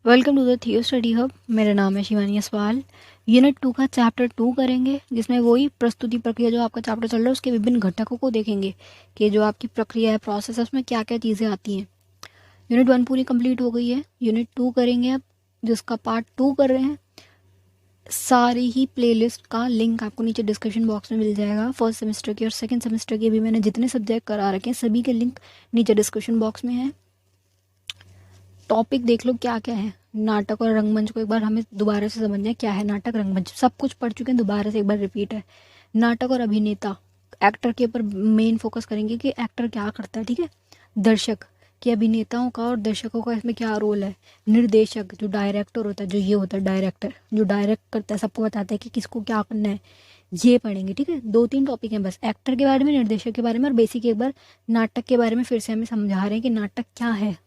Welcome to the थियो study hub. मेरा नाम है शिवानी असवाल। यूनिट 2 का चैप्टर 2 करेंगे, जिसमें वही प्रस्तुति प्रक्रिया जो आपका चैप्टर चल रहा है उसके विभिन्न घटकों को देखेंगे कि जो आपकी प्रक्रिया है, प्रोसेस है, उसमें क्या क्या चीज़ें आती हैं। यूनिट 1 पूरी कंप्लीट हो गई है। यूनिट 2 करेंगे अब, जिसका पार्ट 2 कर रहे हैं। सारी ही प्लेलिस्ट का लिंक आपको नीचे डिस्क्रिप्शन बॉक्स में मिल जाएगा। फर्स्ट सेमेस्टर के और सेकंड सेमेस्टर के भी मैंने जितने सब्जेक्ट करा रखे हैं सभी के लिंक नीचे डिस्क्रिप्शन बॉक्स में है। टॉपिक देख लो क्या क्या है। नाटक और रंगमंच को एक बार हमें दोबारा से समझना है, क्या है नाटक रंगमंच। सब कुछ पढ़ चुके हैं, दोबारा से एक बार रिपीट है। नाटक और अभिनेता, एक्टर के ऊपर मेन फोकस करेंगे कि एक्टर क्या करता है, ठीक है। दर्शक, कि अभिनेताओं का और दर्शकों का इसमें क्या रोल है। निर्देशक, जो डायरेक्टर होता है, जो ये होता है डायरेक्टर, जो डायरेक्ट करता है, सबको बताता है कि किसको क्या करना है, ये पढ़ेंगे, ठीक है। 2-3 टॉपिक हैं बस, एक्टर के बारे में, निर्देशक के बारे में, और बेसिक एक बार नाटक के बारे में फिर से हमें समझा रहे हैं कि नाटक क्या है।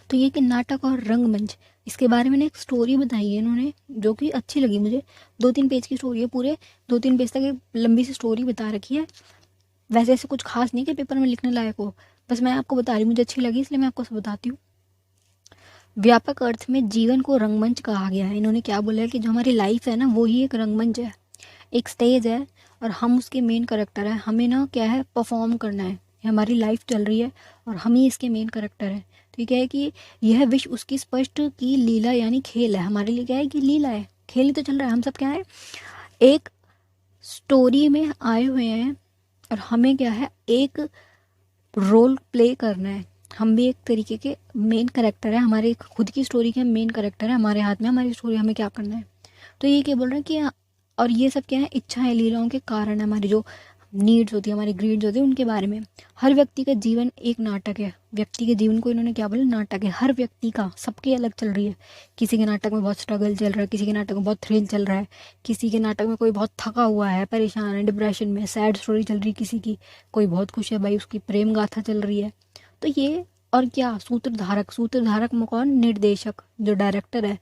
तो ये कि नाटक और रंगमंच, इसके बारे में एक स्टोरी बताई है इन्होंने जो कि अच्छी लगी मुझे। 2-3 पेज की स्टोरी है, पूरे 2-3 पेज तक एक लंबी सी स्टोरी बता रखी है। वैसे ऐसे कुछ खास नहीं कि पेपर में लिखने लायक हो, बस मैं आपको बता रही हूँ, मुझे अच्छी लगी इसलिए मैं आपको सब बताती हूँ। व्यापक अर्थ में जीवन को रंगमंच कहा गया है। इन्होंने क्या बोला है कि जो हमारी लाइफ है ना, वो ही एक रंगमंच है, एक स्टेज है, और हम उसके मेन करेक्टर हैं। हमें ना क्या है, परफॉर्म करना है। हमारी लाइफ चल रही है और हम ही इसके मेन करेक्टर हैं। तो ये क्या है कि यह विश्व उसकी स्पष्ट की लीला यानी खेल है। हमारे लिए क्या है कि लीला है, खेल ही तो चल रहा है। हम सब क्या है, एक स्टोरी में आए हुए हैं, और हमें क्या है, एक रोल प्ले करना है। हम भी एक तरीके के मेन करेक्टर है, हमारे खुद की स्टोरी के मेन करेक्टर है। हमारे हाथ में हमारी स्टोरी, हमें क्या करना है। तो ये क्या बोल रहे हैं कि और ये सब क्या है, इच्छा है, लीलाओं के कारण है। हमारी जो नीड्स होती है, हमारी ग्रीड्स होती है, उनके बारे में। हर व्यक्ति का जीवन एक नाटक है। व्यक्ति के जीवन को इन्होंने क्या बोला, नाटक है। हर व्यक्ति का, सबकी अलग चल रही है। किसी के नाटक में बहुत स्ट्रगल चल रहा है, किसी के नाटक में बहुत थ्रिल चल रहा है, किसी के नाटक में कोई बहुत थका हुआ है, परेशान है, डिप्रेशन में, सैड स्टोरी चल रही है किसी की। कोई बहुत खुश है भाई, उसकी प्रेम गाथा चल रही है। तो ये, और क्या, सूत्रधारक, सूत्रधारक में कौन, निर्देशक, जो डायरेक्टर है,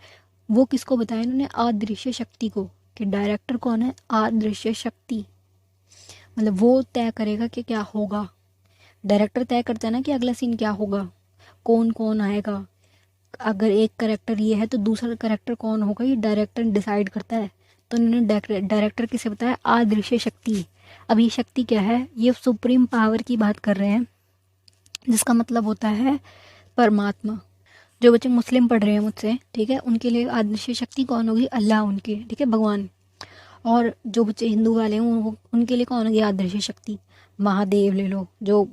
वो किसको बताया इन्होंने, अदृश्य शक्ति को। कि डायरेक्टर कौन है, अदृश्य शक्ति, मतलब वो तय करेगा कि क्या होगा। डायरेक्टर तय करता है ना कि अगला सीन क्या होगा, कौन कौन आएगा। अगर एक करेक्टर ये है तो दूसरा करेक्टर कौन होगा, ये डायरेक्टर डिसाइड करता है। तो इन्होंने डायरेक्टर किसे बताया, अदृश्य शक्ति। अब ये शक्ति क्या है, ये सुप्रीम पावर की बात कर रहे हैं, जिसका मतलब होता है परमात्मा। जो बच्चे मुस्लिम पढ़ रहे हैं मुझसे, ठीक है, उनके लिए अदृश्य शक्ति कौन होगी, अल्लाह उनके, ठीक है, भगवान। और जो बच्चे हिंदू वाले हैं उनके लिए कौन होगी अदृश्य शक्ति, महादेव ले लो। जो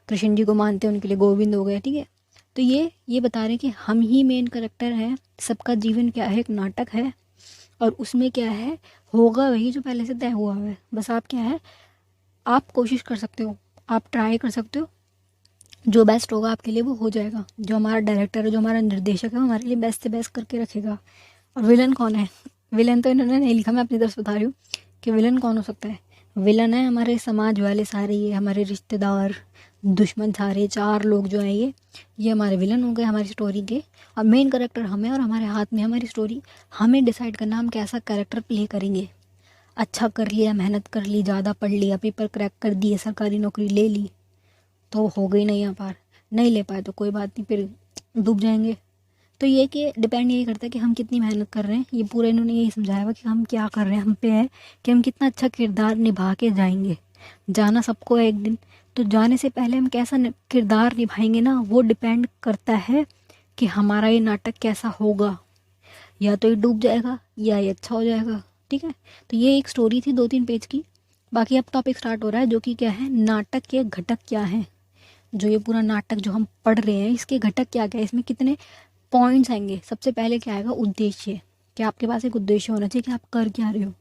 कृष्ण जी को मानते हैं उनके लिए गोविंद हो गए, ठीक है। तो ये बता रहे हैं कि हम ही मेन करेक्टर हैं। सबका जीवन क्या है, एक नाटक है, और उसमें क्या है, होगा वही जो पहले से तय हुआ है। बस आप क्या है, आप कोशिश कर सकते हो, आप ट्राई कर सकते हो, जो बेस्ट होगा आपके लिए वो हो जाएगा। जो हमारा डायरेक्टर है, जो हमारा निर्देशक है, वो हमारे लिए बेस्ट से बेस्ट करके रखेगा। और विलन कौन है, विलन तो इन्होंने नहीं लिखा, मैं अपनी तरफ से बता रही हूँ कि विलन कौन हो सकता है। विलन है हमारे समाज वाले सारे, ये हमारे रिश्तेदार, दुश्मन सारे, 4 लोग जो हैं ये हमारे विलन हो गए हमारी स्टोरी के। और मेन करेक्टर हमें, और हमारे हाथ में हमारी स्टोरी। हमें डिसाइड करना हम कैसा कैरेक्टर प्ले करेंगे। अच्छा कर लिया, मेहनत कर ली, ज़्यादा पढ़ लिया, पेपर क्रैक कर दिए, सरकारी नौकरी ले ली, तो हो गई नहीं यहाँ पार। नहीं ले पाए तो कोई बात नहीं, फिर डूब जाएंगे। तो ये कि डिपेंड यही करता है कि हम कितनी मेहनत कर रहे हैं। ये पूरा इन्होंने यही समझाया हुआ कि हम क्या कर रहे हैं, हम पे है कि हम कितना अच्छा किरदार निभा के जाएंगे। जाना सबको है एक दिन, तो जाने से पहले हम कैसा किरदार निभाएंगे ना, वो डिपेंड करता है कि हमारा ये नाटक कैसा होगा। या तो ये डूब जाएगा या ये अच्छा हो जाएगा, ठीक है। तो ये एक स्टोरी थी 2-3 पेज की। बाकी अब टॉपिक स्टार्ट हो रहा है, जो कि क्या है, नाटक के घटक क्या हैं। जो ये पूरा नाटक जो हम पढ़ रहे हैं, इसके घटक क्या क्या है, इसमें कितने पॉइंट्स आएंगे। सबसे पहले क्या आएगा, उद्देश्य। कि आपके पास एक उद्देश्य होना चाहिए कि आप कर क्या रहे हो,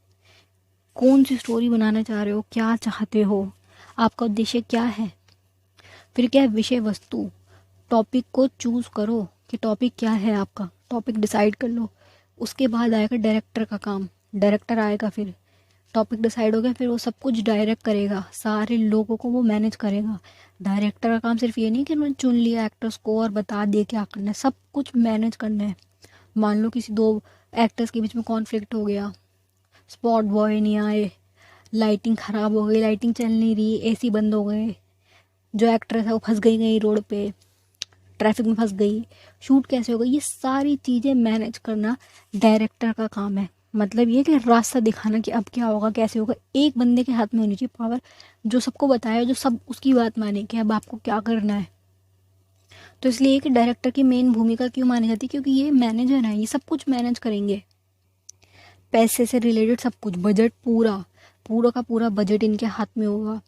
कौन सी स्टोरी बनाना चाह रहे हो, क्या चाहते हो, आपका उद्देश्य क्या है। फिर क्या है, विषय वस्तु। टॉपिक को चूज करो कि टॉपिक क्या है आपका, टॉपिक डिसाइड कर लो। उसके बाद आएगा डायरेक्टर का काम। डायरेक्टर आएगा, फिर टॉपिक डिसाइड हो गया, फिर वो सब कुछ डायरेक्ट करेगा, सारे लोगों को वो मैनेज करेगा। डायरेक्टर का काम सिर्फ ये नहीं कि उन्होंने चुन लिया एक्टर्स को और बता दिया क्या करना है, सब कुछ मैनेज करना है। मान लो किसी 2 एक्टर्स के बीच में कॉन्फ्लिक्ट हो गया, स्पॉट बॉय नहीं आए, लाइटिंग ख़राब हो गई, लाइटिंग चल नहीं रही, एसी बंद हो गए, जो एक्ट्रेस है वो फंस गई रोड पे, ट्रैफिक में फंस गई, शूट कैसे होगा, ये सारी चीज़ें मैनेज करना डायरेक्टर का काम है। मतलब ये कि रास्ता दिखाना कि अब क्या होगा कैसे होगा, एक बंदे के हाथ में होनी चाहिए पावर, जो सबको बताए, जो सब उसकी बात माने कि अब आपको क्या करना है। तो इसलिए कि डायरेक्टर की मेन भूमिका क्यों मानी जाती है, क्योंकि ये मैनेजर है, ये सब कुछ मैनेज करेंगे, पैसे से रिलेटेड सब कुछ, बजट पूरा पूरा का पूरा बजट इनके हाथ में होगा,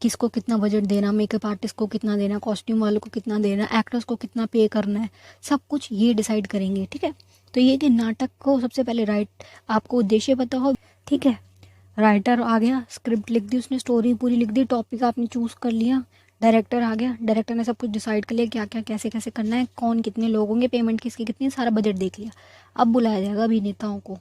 किसको कितना बजट देना, मेकअप आर्टिस्ट को कितना देना, कॉस्ट्यूम वालों को कितना देना, एक्टर्स को कितना पे करना है, सब कुछ ये डिसाइड करेंगे। ठीक है, तो ये कि नाटक को सबसे पहले आपको उद्देश्य पता हो। ठीक है, राइटर आ गया, स्क्रिप्ट लिख दी उसने, स्टोरी पूरी लिख दी, टॉपिक आपने चूज़ कर लिया, डायरेक्टर आ गया, डायरेक्टर ने सब कुछ डिसाइड कर लिया क्या क्या कैसे कैसे करना है, कौन कितने लोग होंगे, पेमेंट किसकी कितनी, सारा बजट देख लिया। अब बुलाया जाएगा अभिनेताओं को,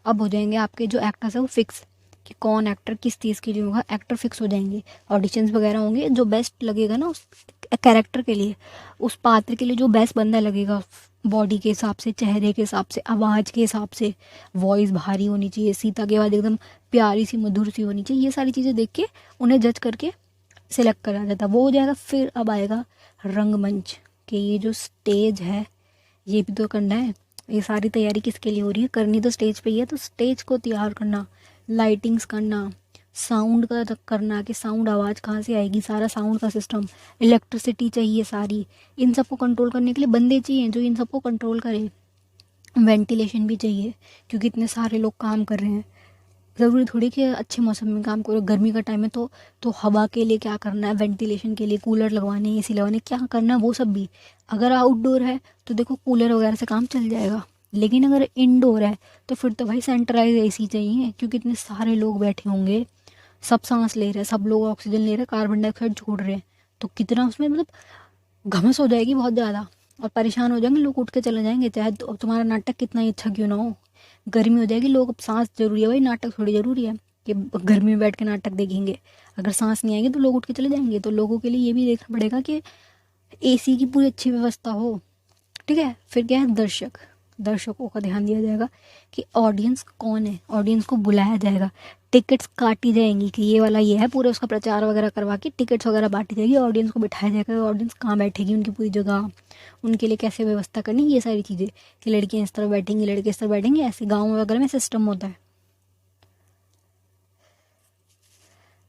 अब हो जाएंगे आपके जो एक्टर्स है वो फिक्स कि कौन एक्टर किस चीज़ के लिए होगा, एक्टर फिक्स हो जाएंगे, ऑडिशंस वगैरह होंगे, जो बेस्ट लगेगा ना उस कैरेक्टर के लिए, उस पात्र के लिए जो बेस्ट बंदा लगेगा, बॉडी के हिसाब से, चेहरे के हिसाब से, आवाज़ के हिसाब से, वॉइस भारी होनी चाहिए, सीता की आवाज़ एकदम प्यारी सी मधुर सी होनी चाहिए, ये सारी चीज़ें देख के उन्हें जज करके सिलेक्ट करा जाता, वो हो जाएगा। फिर अब आएगा रंगमंच, कि ये जो स्टेज है ये भी तो करना है, ये सारी तैयारी किसके लिए हो रही है, करनी तो स्टेज पे ही है, तो स्टेज को तैयार करना, लाइटिंग्स करना, साउंड का करना कि साउंड आवाज़ कहाँ से आएगी, सारा साउंड का सिस्टम, इलेक्ट्रिसिटी चाहिए सारी, इन सबको कंट्रोल करने के लिए बंदे चाहिए जो इन सबको कंट्रोल करे, वेंटिलेशन भी चाहिए क्योंकि इतने सारे लोग काम कर रहे हैं, ज़रूरी थोड़ी कि अच्छे मौसम में काम करो, गर्मी का टाइम है तो हवा के लिए क्या करना है, वेंटिलेशन के लिए कूलर लगवाने, एसी लगवाने, क्या करना है वो सब भी। अगर आउटडोर है तो देखो कूलर वगैरह से काम चल जाएगा, लेकिन अगर इंडोर है तो फिर तो भाई सेंट्रलाइज एसी चाहिए, क्योंकि इतने सारे लोग बैठे होंगे, सब सांस ले रहे हैं, सब लोग ऑक्सीजन ले रहे हैं, कार्बन डाइऑक्साइड छोड़ रहे हैं, तो कितना उसमें मतलब घमस हो जाएगी बहुत ज़्यादा, और परेशान हो जाएंगे लोग, उठ के चले जाएंगे, चाहे तुम्हारा नाटक कितना ही अच्छा क्यों ना हो। गर्मी हो जाएगी, लोग, अब सांस जरूरी है भाई, नाटक थोड़ी जरूरी है कि गर्मी में बैठ के नाटक देखेंगे, अगर सांस नहीं आएगी तो लोग उठ के चले जाएंगे, तो लोगों के लिए ये भी देखना पड़ेगा कि एसी की पूरी अच्छी व्यवस्था हो। ठीक है, फिर क्या है, दर्शकों का ध्यान दिया जाएगा कि ऑडियंस कौन है, ऑडियंस को बुलाया जाएगा, टिकट्स काटी जाएंगी कि ये वाला ये है, पूरा उसका प्रचार वगैरह करवा के टिकट्स वगैरह बांटी जाएगी, ऑडियंस को बिठाया जाएगा, ऑडियंस कहाँ बैठेगी, उनकी पूरी जगह, उनके लिए कैसे व्यवस्था करनी, ये सारी चीज़ें, कि लड़कियाँ इस तरफ बैठेंगी, लड़के इस तरफ बैठेंगे, ऐसे गाँव वगैरह में सिस्टम होता है।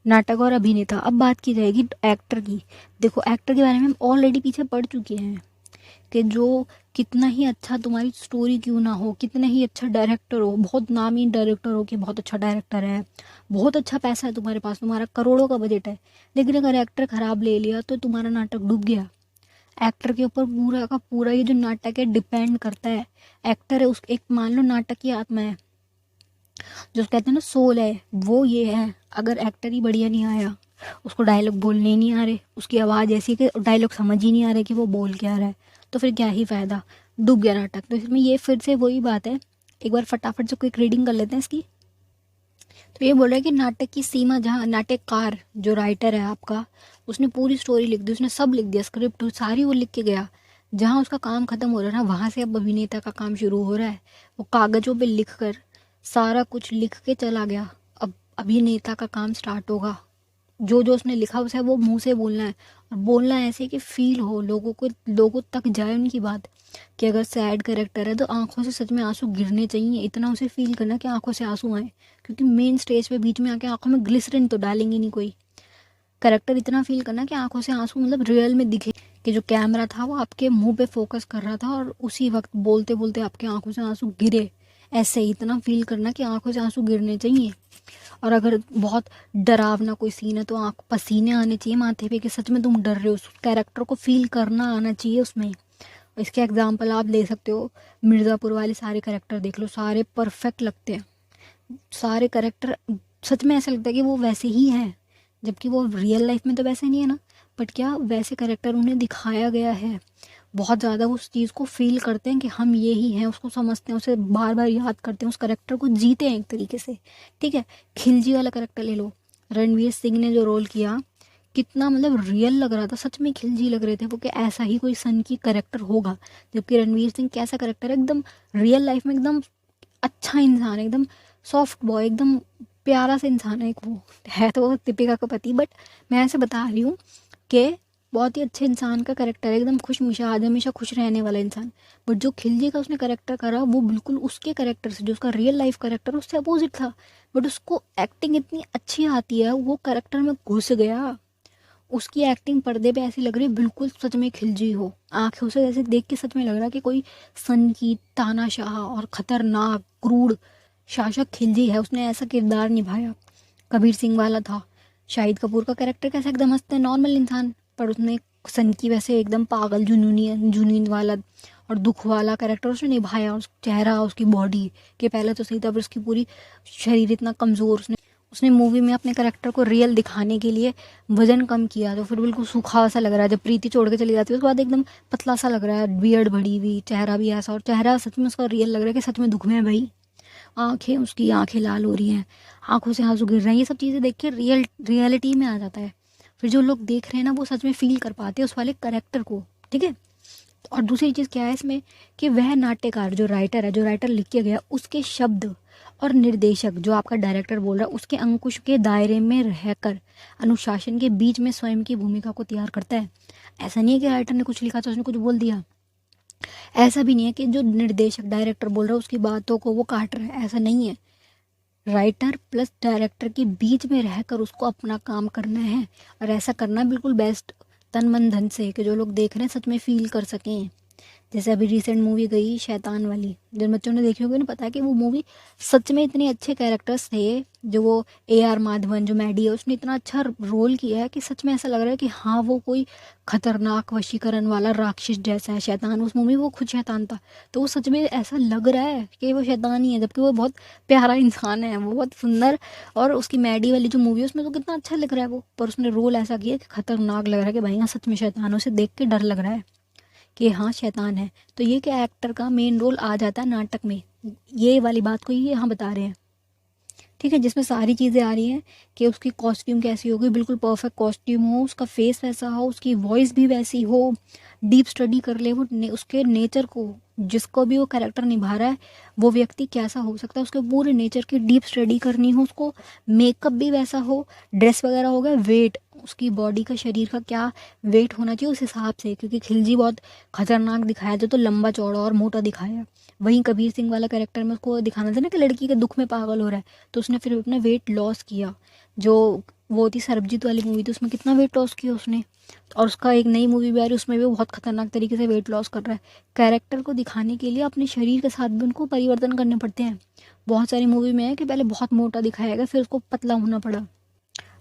नाटक और अभिनेता, अब बात की जाएगी एक्टर की। देखो एक्टर के बारे में हम ऑलरेडी पीछे पढ़ चुके हैं कि जो कितना ही अच्छा तुम्हारी स्टोरी क्यों ना हो, कितना ही अच्छा डायरेक्टर हो, बहुत नामी डायरेक्टर हो कि बहुत अच्छा डायरेक्टर है, बहुत अच्छा पैसा है तुम्हारे पास, तुम्हारा करोड़ों का बजट है, लेकिन अगर एक्टर खराब ले लिया तो तुम्हारा नाटक डूब गया। एक्टर के ऊपर पूरा का पूरा ये जो नाटक है डिपेंड करता है। एक्टर है, उस एक मान लो नाटक की आत्मा है, जो कहते हैं ना सोल है, वो ये है। अगर एक्टर ही बढ़िया नहीं आया, उसको डायलॉग बोलने ही नहीं आ रहे, उसकी आवाज़ ऐसी कि डायलॉग समझ ही नहीं आ रहा कि वो बोल क्या रहा है, तो फिर क्या ही फ़ायदा, डूब गया नाटक। तो इसमें ये फिर से वही बात है, एक बार फटाफट से क्विक रीडिंग कर लेते हैं इसकी। तो ये बोल रहा है कि नाटक की सीमा, जहाँ नाटककार जो राइटर है आपका, उसने पूरी स्टोरी लिख दी, उसने सब लिख दिया, स्क्रिप्ट सारी वो लिख के गया, जहाँ उसका काम खत्म हो रहा है ना, वहाँ से अब अभिनेता का काम शुरू हो रहा है। वो कागज़ों पे लिख कर सारा कुछ लिख के चला गया, अब अभिनेता का काम स्टार्ट होगा। जो जो उसने लिखा उसे वो मुंह से बोलना है, और बोलना ऐसे कि फील हो, लोगों तक जाए उनकी बात, कि अगर सैड कैरेक्टर है तो आंखों से सच में आंसू गिरने चाहिए, इतना उसे फील करना कि आंखों से आंसू आए, क्योंकि मेन स्टेज पे बीच में आके आंखों में ग्लिसरिन तो डालेंगे नहीं कोई, करेक्टर इतना फील करना कि आंखों से आंसू मतलब रियल में दिखे, कि जो कैमरा था वो आपके मुंह पे फोकस कर रहा था और उसी वक्त बोलते बोलते आपके आंखों से आंसू गिरे, ऐसे ही इतना फील करना कि आंखों से आंसू गिरने चाहिए। और अगर बहुत डरावना कोई सीन है तो आंख पसीने आने चाहिए माथे पे, कि सच में तुम डर रहे हो, उस कैरेक्टर को फील करना आना चाहिए उसमें। इसके एग्जाम्पल आप ले सकते हो, मिर्ज़ापुर वाले सारे कैरेक्टर देख लो, सारे परफेक्ट लगते हैं, सारे कैरेक्टर सच में ऐसा लगता है कि वो वैसे ही हैं, जबकि वो रियल लाइफ में तो वैसे नहीं है ना, बट क्या वैसे कैरेक्टर उन्हें दिखाया गया है, बहुत ज़्यादा उस चीज़ को फील करते हैं कि हम ये ही हैं, उसको समझते हैं, उसे बार बार याद करते हैं, उस कैरेक्टर को जीते हैं एक तरीके से। ठीक है, खिलजी वाला कैरेक्टर ले लो, रणवीर सिंह ने जो रोल किया, कितना मतलब रियल लग रहा था, सच में खिलजी लग रहे थे वो, कि ऐसा ही कोई सन की कैरेक्टर होगा। जबकि रणवीर सिंह कैसा कैरेक्टर है, एकदम रियल लाइफ में एकदम अच्छा इंसान है, एकदम सॉफ्ट बॉय, एकदम प्यारा सा इंसान है, एक वो है तो वो दीपिका का पति, बट मैं ऐसे बता रही हूँ कि बहुत ही अच्छे इंसान का कैरेक्टर है, एकदम खुश मिजाज, हमेशा खुश रहने वाला इंसान। बट जो खिलजी का उसने कैरेक्टर करा वो बिल्कुल उसके कैरेक्टर से, जो उसका रियल लाइफ कैरेक्टर उससे अपोजिट था। बट उसको एक्टिंग इतनी अच्छी आती है, वो कैरेक्टर में घुस गया। उसकी एक्टिंग पर्दे पे ऐसी लग रही है बिल्कुल सच में खिलजी हो। आंखें उसे ऐसे देख के सच में लग रहा है कि कोई सन की तानाशाह और खतरनाक क्रूर शासक खिलजी है। उसने ऐसा किरदार निभाया। कबीर सिंह वाला था। शाहिद कपूर का कैरेक्टर कैसा, एकदम हंसते नॉर्मल इंसान, पर उसने सन की वैसे एकदम पागल जुनूनी जुनून वाला और दुख वाला कैरेक्टर उसने निभाया। और चेहरा, उसकी बॉडी के पहले तो सही था, पर उसकी पूरी शरीर इतना कमज़ोर। उसने उसने मूवी में अपने कैरेक्टर को रियल दिखाने के लिए वजन कम किया, तो फिर बिल्कुल सूखा सा लग रहा है। जब प्रीति छोड़ के चली जाती है उसके बाद एकदम पतला सा लग रहा है, बियर्ड बढ़ी हुई, चेहरा भी ऐसा, और चेहरा सच में उसका रियल लग रहा है कि सच में दुख में है भाई। आंखें, उसकी आंखें लाल हो रही हैं, आंखों से आंसू गिर रहे हैं, ये सब चीज़ें देख के रियलिटी में आ जाता है। फिर जो लोग देख रहे हैं ना वो सच में फील कर पाते हैं उस वाले करेक्टर को, ठीक है। और दूसरी चीज़ क्या है इसमें कि वह नाट्यकार जो राइटर है, जो राइटर लिख के गया, उसके शब्द और निर्देशक जो आपका डायरेक्टर बोल रहा है उसके अंकुश के दायरे में रहकर अनुशासन के बीच में स्वयं की भूमिका को तैयार करता है। ऐसा नहीं है कि राइटर ने कुछ लिखा तो उसने कुछ बोल दिया। ऐसा भी नहीं है कि जो निर्देशक डायरेक्टर बोल रहा है उसकी बातों को वो काट रहा है, ऐसा नहीं है। राइटर प्लस डायरेक्टर के बीच में रहकर उसको अपना काम करना है, और ऐसा करना बिल्कुल बेस्ट तन मन धन से, कि जो लोग देख रहे हैं सच में फील कर सकें। जैसे अभी रिसेंट मूवी गई शैतान वाली, जिन बच्चों ने देखी होगी ना, पता है कि वो मूवी सच में इतने अच्छे कैरेक्टर्स थे। जो वो AR माधवन जो मैडी है, उसने इतना अच्छा रोल किया है कि सच में ऐसा लग रहा है कि हाँ वो कोई खतरनाक वशीकरण वाला राक्षस जैसा है शैतान। उस मूवी वो खुद शैतान था, तो वो सच में ऐसा लग रहा है कि वो शैतान ही है, जबकि वो बहुत प्यारा इंसान है, वो बहुत सुंदर। और उसकी मैडी वाली जो मूवी है उसमें तो कितना अच्छा लग रहा है वो, पर उसने रोल ऐसा किया कि खतरनाक लग रहा है कि भाई हाँ सच में शैतान, उसे देख के डर लग रहा है कि हाँ शैतान है। तो ये क्या एक्टर का मेन रोल आ जाता है नाटक में, ये वाली बात को ये यहाँ बता रहे हैं, ठीक है। जिसमें सारी चीज़ें आ रही हैं कि उसकी कॉस्ट्यूम कैसी होगी, बिल्कुल परफेक्ट कॉस्ट्यूम हो, उसका फेस वैसा हो, उसकी वॉइस भी वैसी हो। डीप स्टडी कर ले वो उसके नेचर को, जिसको भी वो कैरेक्टर निभा रहा है वो व्यक्ति कैसा हो सकता है, उसके पूरे नेचर की डीप स्टडी करनी हो उसको। मेकअप भी वैसा हो, ड्रेस वगैरह हो गया, वेट, उसकी बॉडी का, शरीर का क्या वेट होना चाहिए उस हिसाब से, क्योंकि खिलजी बहुत खतरनाक दिखाया था तो लंबा चौड़ा और मोटा दिखाया। वहीं कबीर सिंह वाला कैरेक्टर में उसको दिखाना था ना कि लड़की के दुख में पागल हो रहा है, तो उसने फिर अपना वेट लॉस किया। जो वो थी सरबजीत वाली मूवी थी उसमें कितना वेट लॉस किया उसने, और उसका एक नई मूवी भी आ रही है उसमें भी वो बहुत खतरनाक तरीके से वेट लॉस कर रहा है। कैरेक्टर को दिखाने के लिए अपने शरीर के साथ भी उनको परिवर्तन करने पड़ते हैं। बहुत सारी मूवी में है कि पहले बहुत मोटा दिखाया गया फिर उसको पतला होना पड़ा।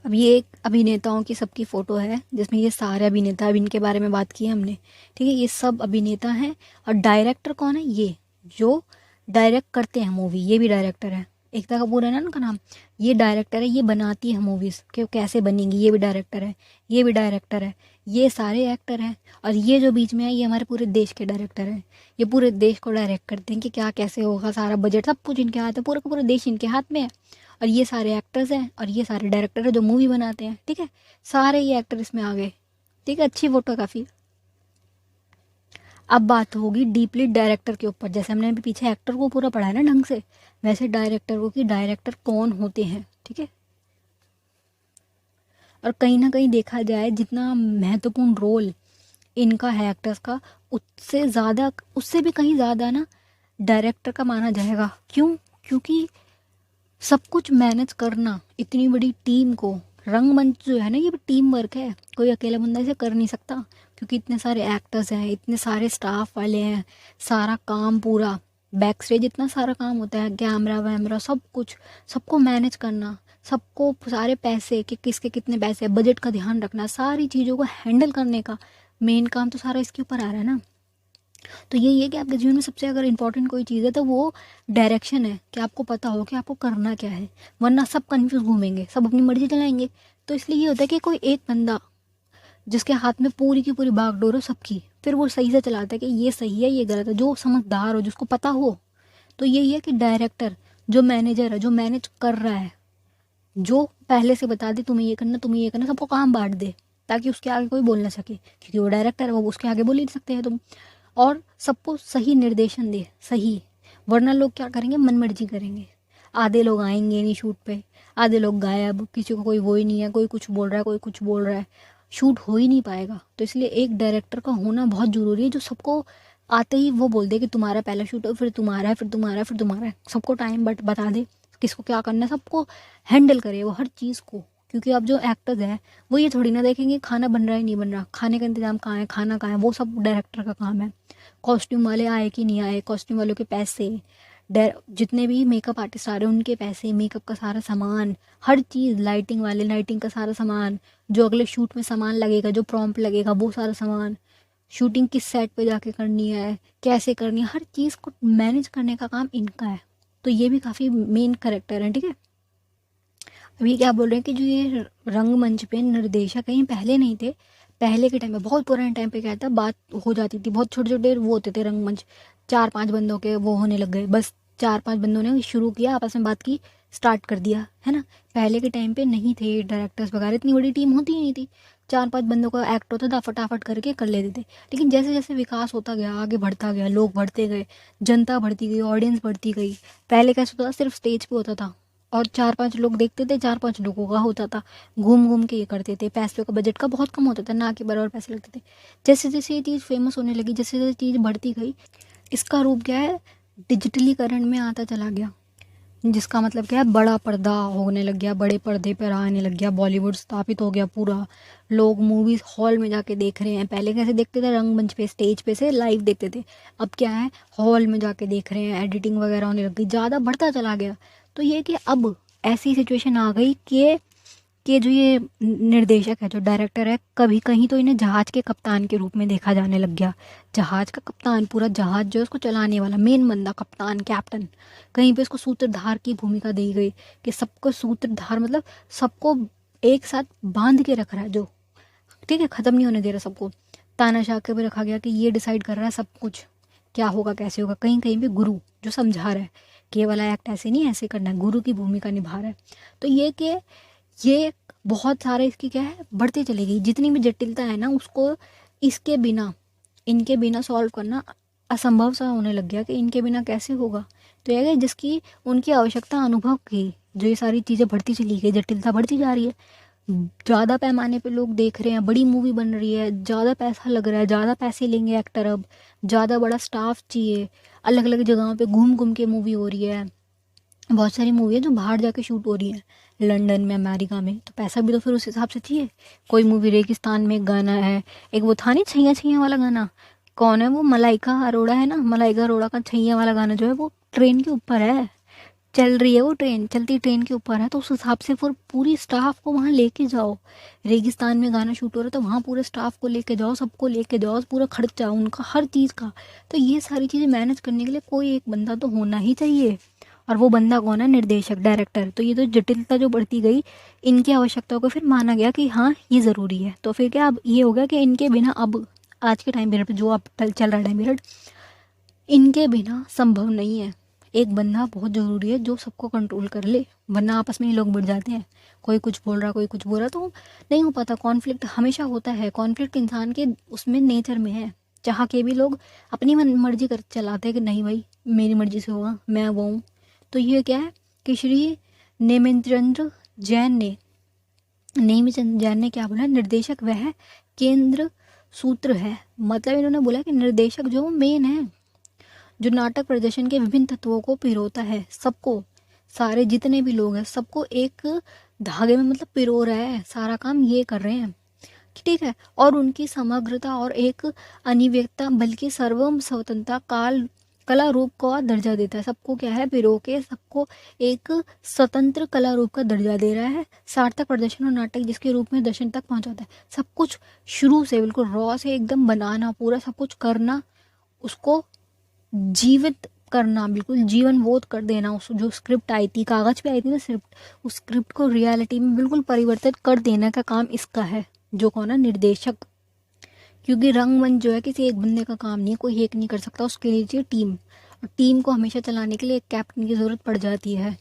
अब ये एक अभिनेताओं की सबकी फ़ोटो है जिसमें ये सारे अभिनेता, अब इनके बारे में बात की है हमने, ठीक है। ये सब अभिनेता हैं। और डायरेक्टर कौन है, ये जो डायरेक्ट करते हैं मूवी, ये भी डायरेक्टर है। एकता कपूर है ना उनका नाम, ये डायरेक्टर है, ये बनाती है मूवीज़ कि कैसे बनेंगी, ये भी डायरेक्टर है, ये भी डायरेक्टर है, ये सारे एक्टर हैं। और ये जो बीच में है ये हमारे पूरे देश के डायरेक्टर हैं। ये पूरे देश को डायरेक्ट करते हैं कि क्या कैसे होगा, सारा बजट सब कुछ इनके हाथ है, पूरा का पूरा देश इनके हाथ में है। और ये सारे एक्टर्स हैं और ये सारे डायरेक्टर हैं जो मूवी बनाते हैं, ठीक है। सारे ये एक्टर इसमें आ गए, ठीक है। अच्छी फोटो काफ़ी। अब बात होगी डीपली डायरेक्टर के ऊपर। जैसे हमने अभी पीछे एक्टर को पूरा पढ़ा है ना ढंग से, वैसे डायरेक्टर को कि डायरेक्टर कौन होते हैं, ठीक है। और कहीं ना कहीं देखा जाए जितना महत्वपूर्ण रोल इनका है एक्टर्स का, उससे ज़्यादा, उससे भी कहीं ज़्यादा ना डायरेक्टर का माना जाएगा। क्यों? क्योंकि सब कुछ मैनेज करना, इतनी बड़ी टीम को, रंगमंच जो है ना ये टीम वर्क है, कोई अकेला बंदा इसे कर नहीं सकता। क्योंकि इतने सारे एक्टर्स हैं, इतने सारे स्टाफ वाले हैं, सारा काम पूरा बैक स्टेज इतना सारा काम होता है, कैमरा वैमरा सब कुछ, सबको मैनेज करना, सबको सारे पैसे कि किसके कितने पैसे, बजट का ध्यान रखना, सारी चीज़ों को हैंडल करने का मेन काम तो सारा इसके ऊपर आ रहा है ना। तो यही है कि आपके जीवन में सबसे अगर इम्पोर्टेंट कोई चीज़ है तो वो डायरेक्शन है, कि आपको पता हो कि आपको करना क्या है। वरना सब कंफ्यूज घूमेंगे, सब अपनी मर्जी चलाएंगे। तो इसलिए ये होता है कि कोई एक बंदा जिसके हाथ में पूरी की पूरी बागडोर हो सबकी, फिर वो सही से चलाता है कि ये सही है ये गलत है, जो समझदार हो, जिसको पता हो। तो यही है कि डायरेक्टर जो मैनेजर है, जो मैनेज कर रहा है, जो पहले से बता दे तुम्हें ये करना, तुम्हें ये करना, सबको काम बांट दे ताकि उसके आगे कोई बोल ना सके, क्योंकि वो डायरेक्टर है, वो उसके आगे बोल ही नहीं सकते हैं तुम। और सबको सही निर्देशन दे, सही। वरना लोग क्या करेंगे, मनमर्जी करेंगे। आधे लोग आएंगे नहीं शूट पे, आधे लोग गायब, किसी को कोई वो ही नहीं है, कोई कुछ बोल रहा है, कोई कुछ बोल रहा है। शूट हो ही नहीं पाएगा। तो इसलिए एक डायरेक्टर का होना बहुत ज़रूरी है, जो सबको आते ही वो बोल दे कि तुम्हारा पहला शूट है, फिर तुम्हारा है, फिर तुम्हारा है, फिर तुम्हारा है, सबको टाइम बट बता दे किसको क्या करना है, सबको हैंडल करे वो हर चीज़ को। क्योंकि अब जो एक्टर्स हैं वो ये थोड़ी ना देखेंगे खाना बन रहा है नहीं बन रहा, खाने का इंतजाम कहाँ है, खाना कहाँ है, वो सब डायरेक्टर का काम है। कॉस्ट्यूम वाले आए कि नहीं आए, कॉस्ट्यूम वालों के पैसे, जितने भी मेकअप आर्टिस्ट आ रहे हैं उनके पैसे, मेकअप का सारा सामान, हर चीज़, लाइटिंग वाले लाइटिंग का सारा सामान, जो अगले शूट में सामान लगेगा, जो प्रॉम्प्ट लगेगा वो सारा सामान, शूटिंग किस सेट पे जाके करनी है, कैसे करनी है, हर चीज़ को मैनेज करने का काम इनका है। तो ये भी काफ़ी मेन करेक्टर है, ठीक है। अभी क्या बोल रहे हैं कि जो ये रंगमंच पे निर्देशक कहीं पहले नहीं थे, पहले के टाइम में, बहुत पुराने टाइम पे क्या था, बात हो जाती थी, बहुत छोटे छोटे वो होते थे रंगमंच, 4-5 बंदों के वो होने लग गए, बस 4-5 बंदों ने शुरू किया, आपस में बात की, स्टार्ट कर दिया, है ना। पहले के टाइम पे नहीं थे डायरेक्टर्स वगैरह, इतनी बड़ी टीम होती ही नहीं थी, 4-5 बंदों का एक्ट होता था, फटाफट करके कर लेते थे। लेकिन जैसे जैसे विकास होता गया, आगे बढ़ता गया, लोग बढ़ते गए, जनता बढ़ती गई, ऑडियंस बढ़ती गई, पहले कैसे होता था, सिर्फ स्टेज पे होता था और 4-5 लोग देखते थे, 4-5 लोगों का होता था, घूम घूम के ये करते थे, पैसों का बजट का बहुत कम होता था, ना कि बराबर पैसे लगते थे। जैसे जैसे ये चीज़ फेमस होने लगी, जैसे जैसे चीज़ बढ़ती गई, इसका रूप क्या है, डिजिटलीकरण में आता चला गया, जिसका मतलब क्या है, बड़ा पर्दा होने लग गया, बड़े पर्दे पर आने लग गया, बॉलीवुड स्थापित हो गया पूरा, लोग मूवीज हॉल में जाके देख रहे हैं। पहले कैसे देखते थे, रंगमंच पे स्टेज पे से लाइव देखते थे, अब क्या है, हॉल में जाके देख रहे हैं, एडिटिंग वगैरह होने लग गई, ज़्यादा बढ़ता चला गया। तो ये कि अब ऐसी सिचुएशन आ गई कि जो ये निर्देशक है, जो डायरेक्टर है, कभी कहीं तो इन्हें जहाज के कप्तान के रूप में देखा जाने लग गया। जहाज का कप्तान, पूरा जहाज जो है उसको चलाने वाला मेन बंदा, कप्तान, कैप्टन। कहीं पे इसको सूत्रधार की भूमिका दी गई कि सबको सूत्रधार, मतलब सबको एक साथ बांध के रख रहा है, जो ठीक है, ख़त्म नहीं होने दे रहा सबको। तानाशाह के भी रखा गया कि ये डिसाइड कर रहा है सब कुछ, क्या होगा कैसे होगा। कहीं कहीं भी गुरु जो समझा रहा है कि ये वाला एक्ट ऐसे नहीं, ऐसे करना है, गुरु की भूमिका निभा रहा है। तो ये बहुत सारे इसकी क्या है, बढ़ती चली गई, जितनी भी जटिलता है ना उसको इसके बिना, इनके बिना सॉल्व करना असंभव सा होने लग गया कि इनके बिना कैसे होगा। तो यह है जिसकी उनकी आवश्यकता अनुभव की, जो ये सारी चीज़ें बढ़ती चली गई, जटिलता बढ़ती जा रही है, ज़्यादा पैमाने पे लोग देख रहे हैं, बड़ी मूवी बन रही है, ज़्यादा पैसा लग रहा है, ज़्यादा पैसे लेंगे एक्टर, अब ज़्यादा बड़ा स्टाफ चाहिए, अलग अलग जगहों पे घूम घूम के मूवी हो रही है। बहुत सारी मूवी है जो बाहर जाके शूट हो रही है, लंदन में, अमेरिका में, तो पैसा भी तो फिर उस हिसाब से चाहिए। कोई मूवी रेगिस्तान में एक गाना है, एक वो था नहीं छैया छैया वाला गाना, कौन है वो, मलाइका अरोड़ा है ना, मलाइका अरोड़ा का छैया वाला गाना जो है वो ट्रेन के ऊपर है, चल रही है वो ट्रेन, चलती ट्रेन के ऊपर है, तो उस हिसाब से फिर पूरी स्टाफ को वहाँ लेके जाओ। रेगिस्तान में गाना शूट हो रहा है तो वहाँ पूरे स्टाफ को लेके जाओ, सबको लेके जाओ, पूरा खर्चा उनका हर चीज़ का। तो ये सारी चीज़ें मैनेज करने के लिए कोई एक बंदा तो होना ही चाहिए, और वो बंदा कौन है, निर्देशक, डायरेक्टर। तो ये तो जटिलता जो बढ़ती गई, इनकी आवश्यकताओं को फिर माना गया कि हाँ ये ज़रूरी है। तो फिर क्या, अब ये हो गया कि इनके बिना, अब आज के टाइम पीरियड पर जो अब चल रहा है टाइम पीरियड, इनके बिना संभव नहीं है। एक बंदा बहुत ज़रूरी है जो सबको कंट्रोल कर ले, वरना आपस में ही लोग बढ़ जाते हैं, कोई कुछ बोल रहा, कोई कुछ बोल रहा, तो नहीं हो पाता। कॉन्फ्लिक्ट हमेशा होता है, कॉन्फ्लिक्ट इंसान के उसमें नेचर में है। चाह के भी लोग अपनी मर्जी कर चलाते हैं कि नहीं भाई मेरी मर्जी से होगा, मैं वो हूँ। तो ये क्या है कि श्री नेमिचंद्र जैन ने, नेमिचंद्र जैन ने क्या बोला, निर्देशक वह केंद्र सूत्र है। मतलब इन्होंने बोला कि निर्देशक जो मेन है, जो नाटक प्रदर्शन के विभिन्न तत्वों को पिरोता है, सबको, सारे जितने भी लोग हैं सबको एक धागे में मतलब पिरो रहा है, सारा काम ये कर रहे हैं, ठीक है। और उनकी समग्रता और एक अनिव्यक्ता, बल्कि सर्वम स्वतंत्रता काल कला रूप का दर्जा देता है। सबको क्या है, पिरो के सबको एक स्वतंत्र कला रूप का दर्जा दे रहा है। सार्थक प्रदर्शन और नाटक जिसके रूप में दर्शन तक पहुंचाता है। सब कुछ शुरू से बिल्कुल रॉ से एकदम बनाना, पूरा सब कुछ करना, उसको जीवित करना, बिल्कुल जीवन बोध कर देना। उस जो स्क्रिप्ट आई थी, कागज पे आई थी ना स्क्रिप्ट, उस स्क्रिप्ट को रियलिटी में बिल्कुल परिवर्तित कर देने का काम इसका है, जो कौन है, निर्देशक। क्योंकि रंगमंच जो है किसी एक बंदे का काम नहीं है, कोई एक नहीं कर सकता, उसके लिए चाहिए टीम, और टीम को हमेशा चलाने के लिए एक कैप्टन की ज़रूरत पड़ जाती है।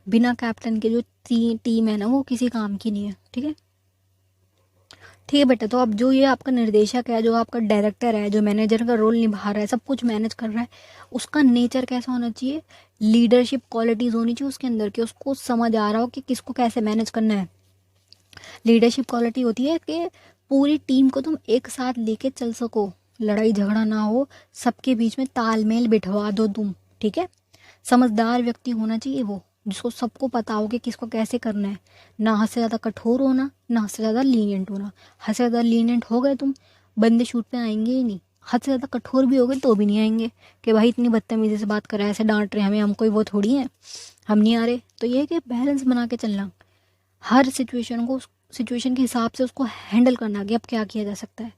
बिना कैप्टन के जो टीम है ना वो किसी काम की नहीं है, ठीक है। ठीक है बेटा, तो अब जो ये आपका निर्देशक है, जो आपका डायरेक्टर है, जो मैनेजर का रोल निभा रहा है, सब कुछ मैनेज कर रहा है, उसका नेचर कैसा होना चाहिए, लीडरशिप क्वालिटीज़ होनी चाहिए उसके अंदर, कि उसको समझ आ रहा हो कि किसको कैसे मैनेज करना है। लीडरशिप क्वालिटी होती है कि पूरी टीम को तुम एक साथ लेके चल सको, लड़ाई झगड़ा ना हो, सबके बीच में तालमेल बिठवा दो तुम, ठीक है। समझदार व्यक्ति होना चाहिए वो, जिसको सबको पता हो कि किसको कैसे करना है। ना हद से ज़्यादा कठोर होना, ना हद से ज़्यादा लीनियंट होना। हद से ज़्यादा लीनियंट हो गए तुम, बंदे शूट पे आएंगे ही नहीं। हद से ज़्यादा कठोर भी हो गए तो भी नहीं आएंगे, कि भाई इतनी बदतमीजी से बात कर रहा है, ऐसे डांट रहे हैं हमें, हम कोई वो थोड़ी है, हम नहीं आ रहे। तो ये है कि बैलेंस बना के चलना, हर सिचुएशन के हिसाब से उसको हैंडल करना कि अब क्या किया जा सकता है।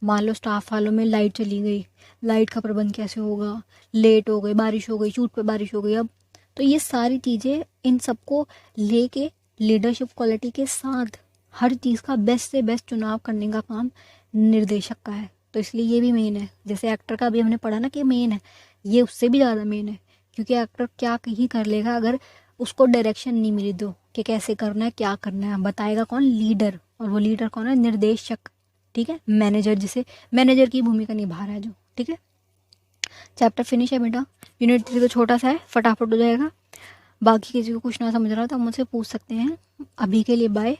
मान लो स्टाफ वालों में लाइट चली गई, लाइट का प्रबंध कैसे होगा, लेट हो गई, बारिश हो गई, शूट पे बारिश हो गई अब। तो ये सारी चीज़ें, इन सबको लेके लीडरशिप क्वालिटी के साथ हर चीज़ का बेस्ट से बेस्ट चुनाव करने का काम निर्देशक का है। तो इसलिए ये भी मेन है, जैसे एक्टर का भी हमने पढ़ा ना कि मेन है, ये उससे भी ज़्यादा मेन है। क्योंकि एक्टर क्या कहीं कर लेगा अगर उसको डायरेक्शन नहीं मिली तो, कि कैसे करना है क्या करना है, बताएगा कौन? लीडर। और वो लीडर कौन है? निर्देशक, ठीक है। मैनेजर, जिसे मैनेजर की भूमिका निभा रहा है जो, ठीक है। चैप्टर फिनिश है बेटा, यूनिट 3 तो छोटा सा है, फटाफट हो जाएगा। बाकी किसी को कुछ ना समझ रहा हो तो मुझसे पूछ सकते हैं। अभी के लिए बाय।